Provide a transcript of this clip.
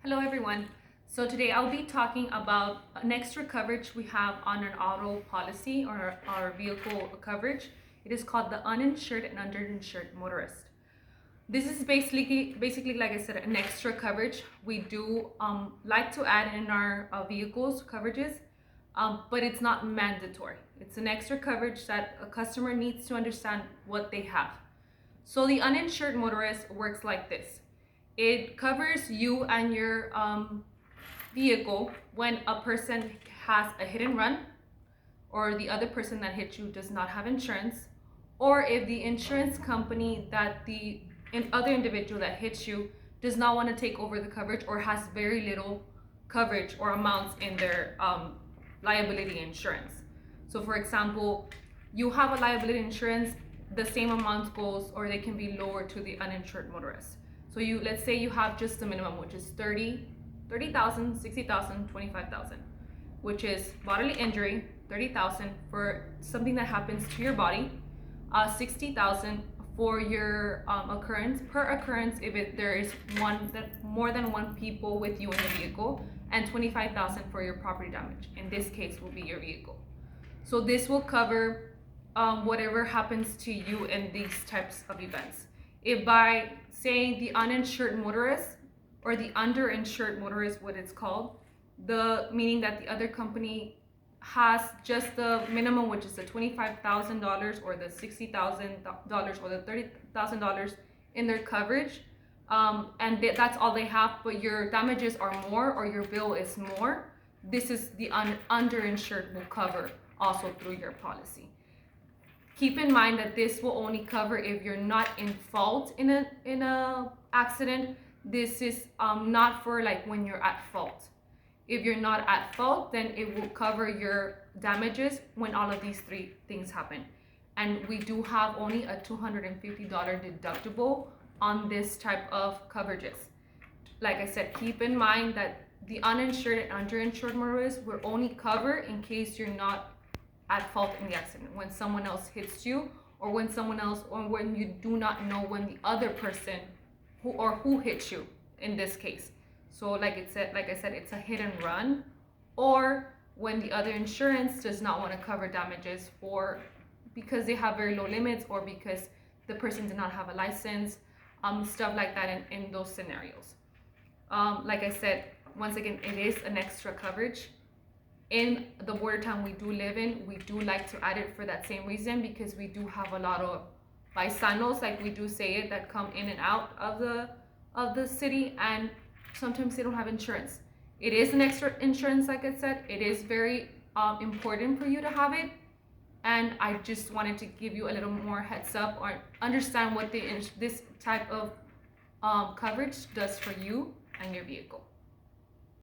Hello everyone. So today I'll be talking about an extra coverage we have on an auto policy or our vehicle coverage. It is called the uninsured and underinsured motorist. This is basically like I said, an extra coverage we do like to add in our vehicles coverages, but it's not mandatory. It's an extra coverage that a customer needs to understand what they have. So the uninsured motorist works like this. It covers you and your vehicle when a person has a hit and run, or the other person that hit you does not have insurance, or if the insurance company that the other individual that hits you does not want to take over the coverage or has very little coverage or amounts in their liability insurance. So for example, you have a liability insurance, the same amount goes, or they can be lower to the uninsured motorist. So let's say you have just the minimum, which is 30,000, 60,000, 25,000, which is bodily injury, 30,000 for something that happens to your body, 60,000 for your occurrence per occurrence if there is more than one people with you in the vehicle, and 25,000 for your property damage. In this case, will be your vehicle. So this will cover whatever happens to you in these types of events. If by saying the uninsured motorist or the underinsured motorist, what it's called, meaning that the other company has just the minimum, which is the $25,000 or the $60,000 or the $30,000 in their coverage, and that's all they have, but your damages are more or your bill is more, this is the underinsured will cover also through your policy. Keep in mind that this will only cover if you're not in fault in a accident. This is not for like when you're at fault. If you're not at fault, then it will cover your damages when all of these three things happen. And we do have only a $250 deductible on this type of coverages. Like I said, keep in mind that the uninsured and underinsured motorists will only cover in case you're not at fault in the accident, when someone else hits you, or when you do not know when the other person who hit you in this case. So like I said, it's a hit and run, or when the other insurance does not want to cover damages because they have very low limits, or because the person did not have a license, stuff like that in those scenarios. Like I said, once again, it is an extra coverage. In the border town we do live in, we do like to add it for that same reason, because we do have a lot of paisanos, like we do say it, that come in and out of the city, and sometimes they don't have insurance. It is an extra insurance, like I said. It is very important for you to have it, and I just wanted to give you a little more heads up or understand what this type of coverage does for you and your vehicle.